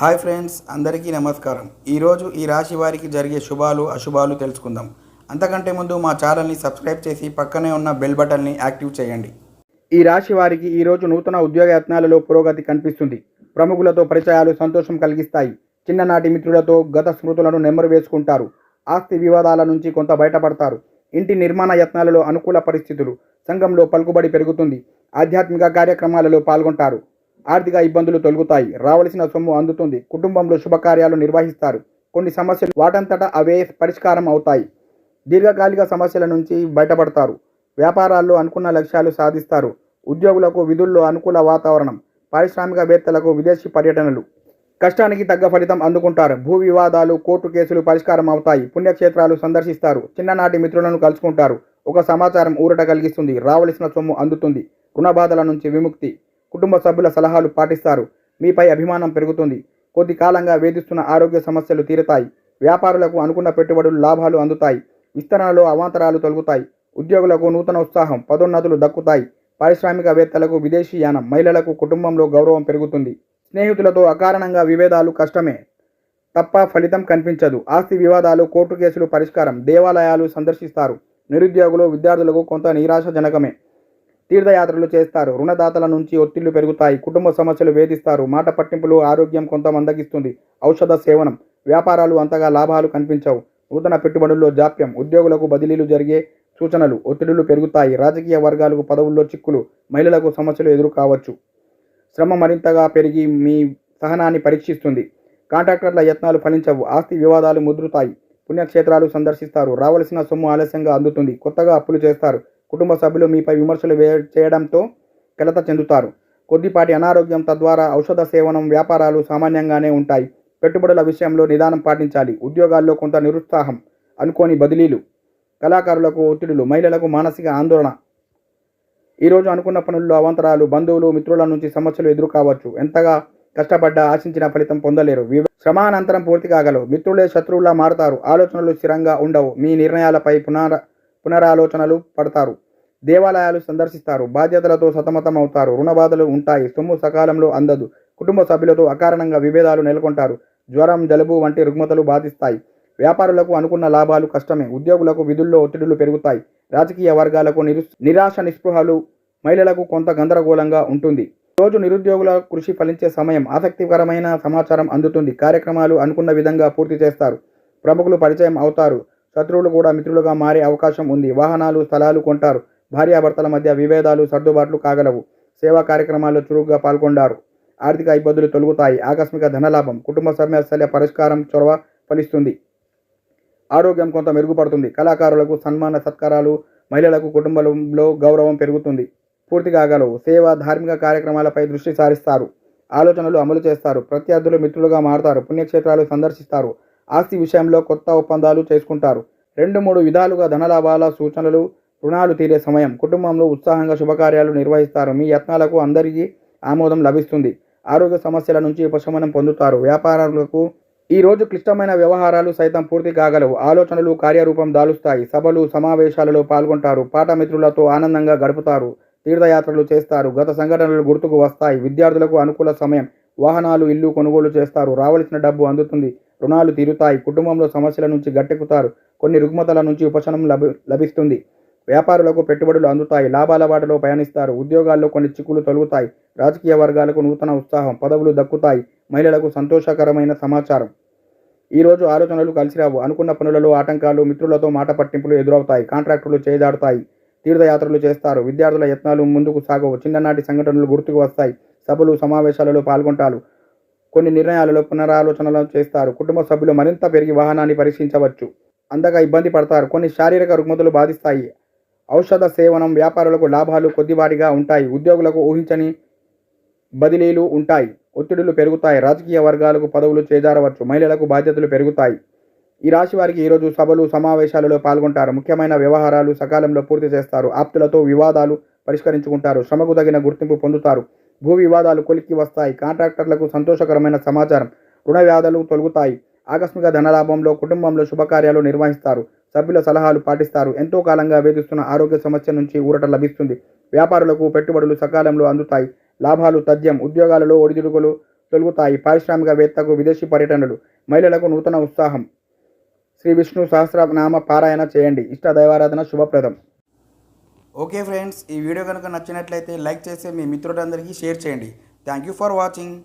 Hi friends, అందరికీ నమస్కారం. ఈరోజు ఈ రాశి వారికి జరిగే శుభాలు అశుభాలు తెలుసుకుందాం. అంతకంటే ముందు మా ఛానల్ని సబ్స్క్రైబ్ చేసి పక్కనే ఉన్న బెల్ బటన్ని యాక్టివ్ చేయండి. ఈ రాశి వారికి ఈరోజు నూతన ఉద్యోగ యత్నాలలో పురోగతి కనిపిస్తుంది. ప్రముఖులతో పరిచయాలు సంతోషం కలిగిస్తాయి. చిన్ననాటి మిత్రులతో గత స్మృతులను నెమరు వేసుకుంటారు. ఆస్తి వివాదాల నుంచి కొంత బయటపడతారు. ఇంటి నిర్మాణ యత్నాలలో అనుకూల పరిస్థితులు. సంఘంలో పలుకుబడి పెరుగుతుంది. ఆధ్యాత్మిక కార్యక్రమాలలో పాల్గొంటారు. ఆర్థిక ఇబ్బందులు తొలగుతాయి. రావలసిన సొమ్ము అందుతుంది. కుటుంబంలో శుభకార్యాలు నిర్వహిస్తారు. కొన్ని సమస్యలు వాటంతటా అవే పరిష్కారం అవుతాయి. దీర్ఘకాలిక సమస్యల నుంచి బయటపడతారు. వ్యాపారాల్లో అనుకున్న లక్ష్యాలు సాధిస్తారు. ఉద్యోగులకు విధుల్లో అనుకూల వాతావరణం. పారిశ్రామికవేత్తలకు విదేశీ పర్యటనలు. కష్టానికి తగ్గ ఫలితం అందుకుంటారు. భూ వివాదాలు, కోర్టు కేసులు పరిష్కారం అవుతాయి. పుణ్యక్షేత్రాలు సందర్శిస్తారు. చిన్ననాటి మిత్రులను కలుసుకుంటారు. ఒక సమాచారం ఊరట కలిగిస్తుంది. రావలసిన సొమ్ము అందుతుంది. రుణ బాధల నుంచి విముక్తి. కుటుంబ సభ్యుల సలహాలు పాటిస్తారు. మీపై అభిమానం పెరుగుతుంది. కొద్ది కాలంగా వేధిస్తున్న ఆరోగ్య సమస్యలు తీరుతాయి. వ్యాపారులకు అనుకున్న పెట్టుబడులు లాభాలు అందుతాయి. విస్తరణలో అవాంతరాలు తొలగుతాయి. ఉద్యోగులకు నూతన ఉత్సాహం, పదోన్నతులు దక్కుతాయి. పారిశ్రామికవేత్తలకు విదేశీ యానం. మహిళలకు కుటుంబంలో గౌరవం పెరుగుతుంది. స్నేహితులతో అకారణంగా విభేదాలు కష్టమే తప్ప ఫలితం కనిపించదు. ఆస్తి వివాదాలు, కోర్టు కేసులు పరిష్కారం. దేవాలయాలు సందర్శిస్తారు. నిరుద్యోగులు, విద్యార్థులకు కొంత నిరాశజనకమే. తీర్థయాత్రలు చేస్తారు. రుణదాతల నుంచి ఒత్తిళ్లు పెరుగుతాయి. కుటుంబ సమస్యలు వేధిస్తారు. మాట పట్టింపులు, ఆరోగ్యం కొంత మందగిస్తుంది. ఔషధ సేవనం. వ్యాపారాలు అంతగా లాభాలు కనిపించవు. నూతన పెట్టుబడుల్లో జాప్యం. ఉద్యోగులకు బదిలీలు జరిగే సూచనలు. ఒత్తిడులు పెరుగుతాయి. రాజకీయ వర్గాలకు పదవుల్లో చిక్కులు. మహిళలకు సమస్యలు ఎదురు కావచ్చు. శ్రమ మరింతగా పెరిగి మీ సహనాన్ని పరీక్షిస్తుంది. కాంట్రాక్టర్ల యత్నాలు ఫలించవు. ఆస్తి వివాదాలు ముదురుతాయి. పుణ్యక్షేత్రాలు సందర్శిస్తారు. రావలసిన సొమ్ము ఆలస్యంగా అందుతుంది. కొత్తగా అప్పులు చేస్తారు. కుటుంబ సభ్యులు మీపై విమర్శలు చేయడంతో కలత చెందుతారు. కొద్దిపాటి అనారోగ్యం, తద్వారా ఔషధ సేవనం. వ్యాపారాలు సామాన్యంగానే ఉంటాయి. పెట్టుబడుల విషయంలో నిదానం పాటించాలి. ఉద్యోగాల్లో కొంత నిరుత్సాహం. అనుకోని బదిలీలు. కళాకారులకు ఒత్తిడులు. మహిళలకు మానసిక ఆందోళన. ఈరోజు అనుకున్న పనుల్లో అవాంతరాలు. బంధువులు, మిత్రుల నుంచి సమస్యలు ఎదురు కావచ్చు. ఎంతగా కష్టపడ్డా ఆశించిన ఫలితం పొందలేరు. శ్రమానంతరం పూర్తి కాగలవు. మిత్రులే శత్రువులా మారతారు. ఆలోచనలు స్థిరంగా ఉండవు. మీ నిర్ణయాలపై పునరాలోచనలు పడతారు. దేవాలయాలు సందర్శిస్తారు. బాధ్యతలతో సతమతం అవుతారు. రుణబాధలు ఉంటాయి. సొమ్ము సకాలంలో అందదు. కుటుంబ సభ్యులతో అకారణంగా విభేదాలు నెలకొంటారు. జ్వరం, జలుబు వంటి రుగ్మతలు బాధిస్తాయి. వ్యాపారులకు అనుకున్న లాభాలు కష్టమే. ఉద్యోగులకు విధుల్లో ఒత్తిడులు పెరుగుతాయి. రాజకీయ వర్గాలకు నిరాశ నిస్పృహలు. మహిళలకు కొంత గందరగోళంగా ఉంటుంది. రోజు నిరుద్యోగుల కృషి ఫలించే సమయం. ఆసక్తికరమైన సమాచారం అందుతుంది. కార్యక్రమాలు అనుకున్న విధంగా పూర్తి చేస్తారు. ప్రముఖులు పరిచయం అవుతారు. శత్రువులు కూడా మిత్రులుగా మారే అవకాశం ఉంది. వాహనాలు, స్థలాలు కొంటారు. భార్యాభర్తల మధ్య విభేదాలు సర్దుబాట్లు కాగలవు. సేవా కార్యక్రమాల్లో చురుగ్గా పాల్గొంటారు. ఆర్థిక ఇబ్బందులు తొలగుతాయి. ఆకస్మిక ధనలాభం. కుటుంబ సమస్యల పరిష్కారం. చొరవ ఫలిస్తుంది. ఆరోగ్యం కొంత మెరుగుపడుతుంది. కళాకారులకు సన్మాన సత్కారాలు. మహిళలకు కుటుంబంలో గౌరవం పెరుగుతుంది. పూర్తి కాగలవు. సేవ, ధార్మిక కార్యక్రమాలపై దృష్టి సారిస్తారు. ఆలోచనలు అమలు చేస్తారు. ప్రత్యర్థులు మిత్రులుగా మారుతారు. పుణ్యక్షేత్రాలు సందర్శిస్తారు. ఆస్తి విషయంలో కొత్త ఒప్పందాలు చేసుకుంటారు. 2-3 విధాలుగా ధనలాభాల సూచనలు. రుణాలు తీరే సమయం. కుటుంబంలో ఉత్సాహంగా శుభకార్యాలు నిర్వహిస్తారు. మీ యత్నాలకు అందరికీ ఆమోదం లభిస్తుంది. ఆరోగ్య సమస్యల నుంచి ఉపశమనం పొందుతారు. వ్యాపారులకు ఈరోజు క్లిష్టమైన వ్యవహారాలు సైతం పూర్తి కాగలవు. ఆలోచనలు కార్యరూపం దాలుస్తాయి. సభలు, సమావేశాలలో పాల్గొంటారు. పాత మిత్రులతో ఆనందంగా గడుపుతారు. తీర్థయాత్రలు చేస్తారు. గత సంఘటనలు గుర్తుకు వస్తాయి. విద్యార్థులకు అనుకూల సమయం. వాహనాలు, ఇల్లు కొనుగోలు చేస్తారు. రావలసిన డబ్బు అందుతుంది. రుణాలు తీరుతాయి. కుటుంబంలో సమస్యల నుంచి గట్టెక్కుతారు. కొన్ని రుగ్మతల నుంచి ఉపశమనం లభిస్తుంది. వ్యాపారులకు పెట్టుబడులు అందుతాయి. లాభాల బాటలో పయనిస్తారు. ఉద్యోగాల్లో కొన్ని చిక్కులు తొలగుతాయి. రాజకీయ వర్గాలకు నూతన ఉత్సాహం. పదవులు దక్కుతాయి. మహిళలకు సంతోషకరమైన సమాచారం. ఈరోజు ఆలోచనలు కలిసిరావు. అనుకున్న పనులలో ఆటంకాలు. మిత్రులతో మాట పట్టింపులు ఎదురవుతాయి. కాంట్రాక్టులు చేజాడుతాయి. తీర్థయాత్రలు చేస్తారు. విద్యార్థుల యత్నాలు ముందుకు సాగవు. చిన్ననాటి సంఘటనలు గుర్తుకు వస్తాయి. సభలు, సమావేశాలలో పాల్గొంటారు. కొన్ని నిర్ణయాలలో పునరాలోచనలు చేస్తారు. కుటుంబ సభ్యులు మరింత పెరిగి వాహనాన్ని పరీక్షించవచ్చు. అంతగా ఇబ్బంది పడతారు. కొన్ని శారీరక రుగ్మతలు బాధిస్తాయి. ఔషధ సేవనం. వ్యాపారులకు లాభాలు కొద్దివాటిగా ఉంటాయి. ఉద్యోగులకు ఊహించని బదిలీలు ఉంటాయి. ఒత్తిడులు పెరుగుతాయి. రాజకీయ వర్గాలకు పదవులు చేజారవచ్చు. మహిళలకు బాధ్యతలు పెరుగుతాయి. ఈ రాశి వారికి ఈరోజు సభలు, సమావేశాలలో పాల్గొంటారు. ముఖ్యమైన వ్యవహారాలు సకాలంలో పూర్తి చేస్తారు. ఆప్తులతో వివాదాలు పరిష్కరించుకుంటారు. శ్రమకు తగిన గుర్తింపు పొందుతారు. భూ వివాదాలు కొలిక్కి వస్తాయి. కాంట్రాక్టర్లకు సంతోషకరమైన సమాచారం. రుణ వ్యాధులు తొలగుతాయి. ఆకస్మిక ధనలాభంలో. కుటుంబంలో శుభకార్యాలు నిర్వహిస్తారు. సభ్యుల సలహాలు పాటిస్తారు. ఎంతో కాలంగా వేధిస్తున్న ఆరోగ్య సమస్య నుంచి ఊరట లభిస్తుంది. వ్యాపారులకు పెట్టుబడులు సకాలంలో అందుతాయి. లాభాలు తథ్యం. ఉద్యోగాలలో ఒడిదుడుకులు తొలుగుతాయి. పారిశ్రామికవేత్తకు విదేశీ పర్యటనలు, మహిళలకు నూతన ఉత్సాహం. శ్రీ విష్ణు సహస్రనామ పారాయణ చేయండి. ఇష్ట దైవారాధన శుభప్రదం. ఓకే ఫ్రెండ్స్, ఈ వీడియో కనుక నచ్చినట్లయితే లైక్ చేసి మీ మిత్రులందరికీ షేర్ చేయండి. Thank you for watching.